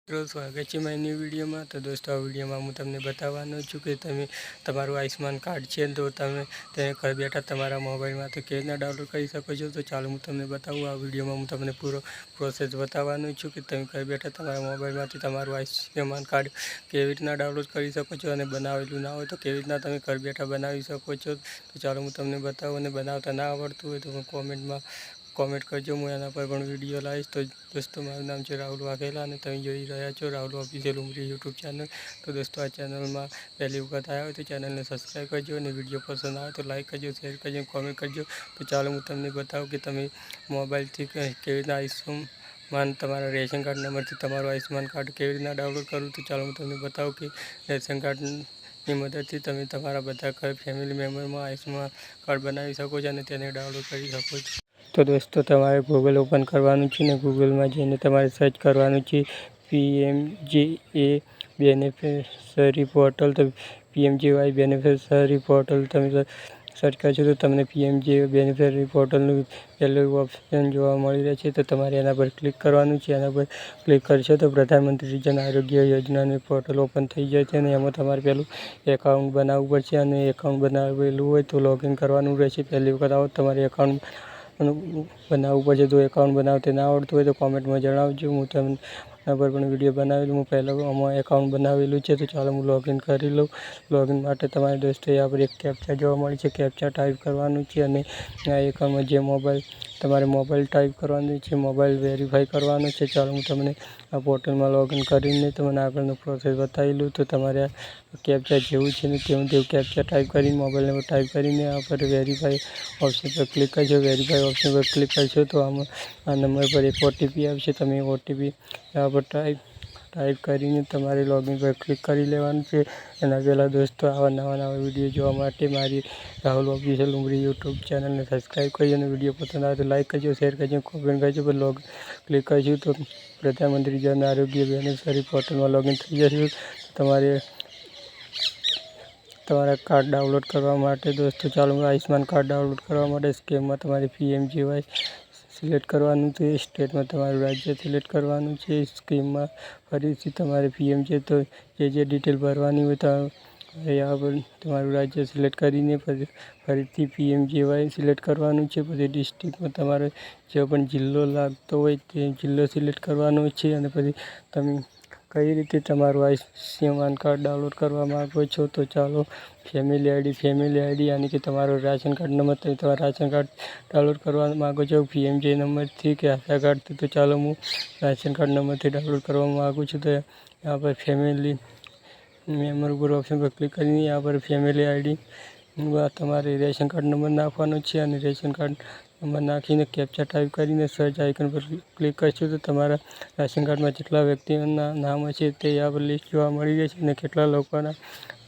સ્વાગત છે મારી ન્યૂ વિડીયોમાં। તો દોસ્તો આ વિડીયોમાં હું તમને બતાવવાનો છું કે તમે તમારું આયુષ્માન કાર્ડ છે તો તમે તેને ઘર બેઠા તમારા મોબાઈલમાંથી કેવી રીતના ડાઉનલોડ કરી શકો છો। તો ચાલો હું તમને બતાવું। આ વિડીયોમાં હું તમને પૂરો પ્રોસેસ બતાવવાનો છું કે તમે ઘર બેઠા તમારા મોબાઈલમાંથી તમારું આયુષ્યમાન કાર્ડ કેવી રીતના ડાઉનલોડ કરી શકો છો અને બનાવેલું ના હોય તો કેવી રીતના તમે ઘર બેઠા બનાવી શકો છો। તો ચાલો હું તમને બતાવું, અને બનાવતા ના આવડતું હોય તો કોમેન્ટ કરજો, હું એના પર પણ વિડીયો લાવીશ। તો દોસ્તો મારું નામ છે રાહુલ વાઘેલા અને તમે જોઈ રહ્યા છો રાહુલ ઓફિશિયલ ઉમરી યુટ્યુબ ચેનલ। તો દોસ્તો આ ચેનલમાં પહેલી વખત આવ્યા હોય તો ચેનલને સબસ્ક્રાઈબ કરજો, અને વિડીયો પસંદ આવે તો લાઈક કરજો, શેર કરજો, કોમેન્ટ કરજો। તો ચાલો હું તમને બતાવું કે તમે મોબાઈલથી કેવી રીતના આયુષ્યમાન તમારા રેશન કાર્ડ નંબરથી તમારું આયુષ્યમાન કાર્ડ કેવી રીતના ડાઉનલોડ કરવું। તો ચાલો હું તમને બતાવું કે રેશન કાર્ડની મદદથી તમે તમારા બધા ઘર ફેમિલી મેમ્બરમાં આયુષ્યમાન કાર્ડ બનાવી શકો છો અને તેને ડાઉનલોડ કરી શકો છો। તો દોસ્તો તમારે ગૂગલ ઓપન કરવાનું છે ને ગૂગલમાં જઈને તમારે સર્ચ કરવાનું છે PMJA બેનિફિશરી પોર્ટલ। તો PMJY બેનિફિશરી પોર્ટલ તમે સર્ચ કરશો તો તમને PMJA બેનિફિશરી પોર્ટલનું પહેલું ઓપ્શન જોવા મળી રહેશે। તો તમારે એના પર ક્લિક કરવાનું છે। એના પર ક્લિક કરશો તો પ્રધાનમંત્રી જન આરોગ્ય યોજનાનું પોર્ટલ ઓપન થઈ જશે, અને એમાં તમારે પહેલું એકાઉન્ટ બનાવવું પડશે, અને એકાઉન્ટ બનાવેલું હોય તો લોગિન કરવાનું રહેશે। પહેલી વખત આવો તમારે એકાઉન્ટ બનાવવું પડશે। તો એકાઉન્ટ બનાવતા ના આવડતું હોય તો કોમેન્ટમાં જણાવજો, હું તમને એના પર પણ વિડીયો બનાવેલું। હું પહેલાં આમાં એકાઉન્ટ બનાવેલું છે તો ચાલો હું લોગિન કરી લઉં। લોગિન માટે તમારે દોસ્તો यहाँ पर એક કેપ્ચા જોવા મળે છે, કેપ્ચા ટાઈપ કરવાનું છે, અને આ એકાઉન્ટમાં જે તમારે મોબાઈલ ટાઈપ કરવાનું છે, મોબાઈલ વેરીફાઈ કરવાનો છે। ચાલો હું તમને આ પોર્ટલમાં લોગિન કરીને તમને આગળનો પ્રોસેસ બતાવી લઉં। તો તમારે આ કેપ્ચા જેવું છે ને તેવું કેપ્ચા ટાઈપ કરીને મોબાઈલ નંબર ટાઈપ કરીને આ પર વેરીફાઈ ઓપ્શન પર ક્લિક કરજો। વેરીફાઈ ઓપ્શન પર ક્લિક કરશો તો આમાં આ નંબર પર એક OTP આવશે, તમે OTP આ પર ટાઈપ કરીને તમારે લોગિન પર ક્લિક કરી લેવાનું છે। એના પહેલાં દોસ્તો આવા નવા વિડીયો જોવા માટે મારી રાહુલ ઓફિશિયલ ઉમરી યુટ્યુબ ચેનલને સબસ્ક્રાઈબ કરજો, અને વિડીયો પસંદ આવે તો લાઈક કરજો, શેર કરજો, કોમેન્ટ કરજો। પર ક્લિક કરશું તો પ્રધાનમંત્રી જન આરોગ્ય બેનિફિશરી પોર્ટલમાં લોગિન થઈ જશે। તમારે તમારા કાર્ડ ડાઉનલોડ કરવા માટે દોસ્તો ચાલો આયુષ્યમાન કાર્ડ ડાઉનલોડ કરવા માટે સ્કેમમાં તમારે PMJY સિલેક્ટ કરવાનું છે, સ્ટેટમાં તમારું રાજ્ય સિલેક્ટ કરવાનું છે, સ્કીમમાં ફરીથી તમારે PMJ તો જે ડિટેલ ભરવાની હોય તો यहाँ पर તમારું રાજ્ય સિલેક્ટ કરીને ફરીથી PMJY સિલેક્ટ કરવાનું છે। પછી ડિસ્ટ્રિક્ટમાં તમારે જે પણ જિલ્લો લાગતો હોય તે જિલ્લો સિલેક્ટ કરવાનો છે, અને પછી તમે કઈ રીતે તમારું આયુષ્યમાન કાર્ડ ડાઉનલોડ કરવા માગો છો। તો ચાલો ફેમિલી આઈડી યાની કે તમારો રાશન કાર્ડ નંબર, તમે તમારા રાશન કાર્ડ ડાઉનલોડ કરવા માગો છો PMJ નંબરથી કે આધાર કાર્ડથી। તો ચાલો હું રાશન કાર્ડ નંબરથી ડાઉનલોડ કરવા માગું છું। તો यहाँ पर ફેમિલી મેમ્બર ઉપર ઓપ્શન પર ક્લિક કરીને यहाँ पर ફેમિલી આઈડી તમારે રેશન કાર્ડ નંબર નાખવાનો છે, અને રેશન કાર્ડ નંબર નાખીને કેપ્ચા ટાઈપ કરીને સર્ચ આઇકન પર ક્લિક કરશો તો તમારા રાશન કાર્ડમાં જેટલા વ્યક્તિઓના નામ હશે તે यहाँ पर લિસ્ટ જોવા મળી રહેશે, અને કેટલા લોકોના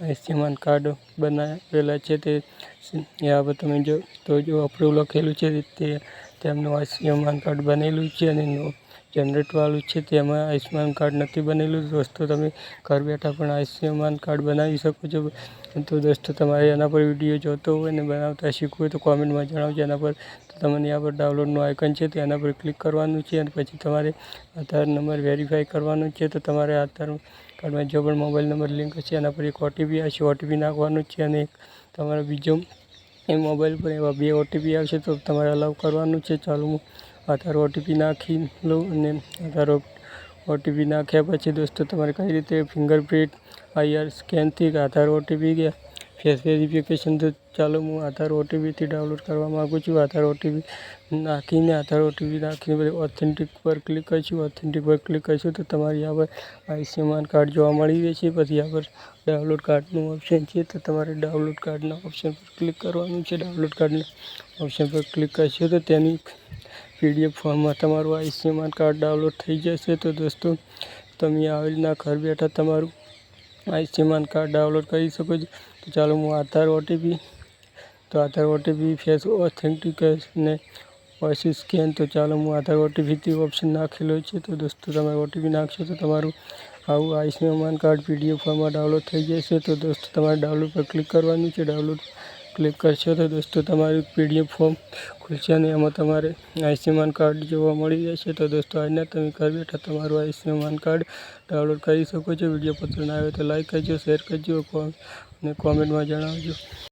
આયુષ્યમાન કાર્ડ બનાવેલા છે તે यहाँ પર તમે જો અપ્રૂવ લખેલું છે તે તેમનું આયુષ્યમાન કાર્ડ બનેલું છે, અને જનરેટવાળું છે તેમાં આયુષ્યમાન કાર્ડ નથી બનેલું। દોસ્તો તમે ઘર બેઠા પણ આયુષ્યમાન કાર્ડ બનાવી શકો છો। તો દોસ્તો તમારે એના પર વિડીયો જોતો હોય ને બનાવતા શીખવું હોય તો કોમેન્ટમાં જણાવજો। એના પર તમને यहाँ पर ડાઉનલોડનું આઇકન છે તો એના પર ક્લિક કરવાનું છે, અને પછી તમારે આધાર નંબર વેરીફાઈ કરવાનો છે। તો તમારે આધાર કાર્ડમાં જો પણ મોબાઈલ નંબર લિંક હશે એના પર એક OTP આવશે, OTP નાખવાનું છે, અને તમારો બીજો એ મોબાઈલ પર એવા 2 OTP આવશે તો તમારે અલાઉ કરવાનું છે। ચાલો હું આધાર OTP નાખી લઉં, અને આધાર OTP નાખ્યા પછી દોસ્તો તમારે કઈ રીતે ફિંગરપ્રિન્ટ IR સ્કેનથી આધાર OTP કે ફેસ વેરિફિકેશન। તો ચાલો હું આધાર OTPથી ડાઉનલોડ કરવા માગું છું। આધાર OTP નાખીને પછી ઓથેન્ટિક પર ક્લિક કરશું। ઓથેન્ટિક પર ક્લિક કરશું તો તમારે यहाँ પર આયુષ્યમાન કાર્ડ જોવા મળી રહેશે। પછી यहाँ પર ડાઉનલોડ કાર્ડનું ઓપ્શન છે તો તમારે ડાઉનલોડ કાર્ડના ઓપ્શન પર ક્લિક કરવાનું છે। ડાઉનલોડ કાર્ડના ઓપ્શન પર ક્લિક કરશો તો તેની PDF ફોર્મમાં તમારું આયુષ્યમાન કાર્ડ ડાઉનલોડ થઈ જશે। તો દોસ્તો તમે આવી રીતના ઘર બેઠા તમારું આયુષ્યમાન કાર્ડ ડાઉનલોડ કરી શકો છો। તો ચાલો હું આધાર OTP ફેસ ઓથેન્ટિકેશનને પછી સ્કેન। તો ચાલો હું આધાર OTPથી ઓપ્શન નાખેલો છે। તો દોસ્તો તમે OTP નાખશો તો તમારું આવું આયુષ્યમાન કાર્ડ PDF ફોર્મમાં ડાઉનલોડ થઈ જશે। તો દોસ્તો તમારે ડાઉનલોડ પર ક્લિક કરવાનું છે। ડાઉનલોડ ક્લિક કરશો તો દોસ્તો તમારું PDF ફોર્મ ખુલશે અને એમાં તમારે આયુષ્યમાન કાર્ડ જોવા મળી જશે। તો દોસ્તો આજના તમે ઘર બેઠા તમારું આયુષ્યમાન કાર્ડ ડાઉનલોડ કરી શકો છો। વિડીયો પસંદ આવે તો લાઈક કરજો, શેર કરજો અને કોમેન્ટમાં જણાવજો।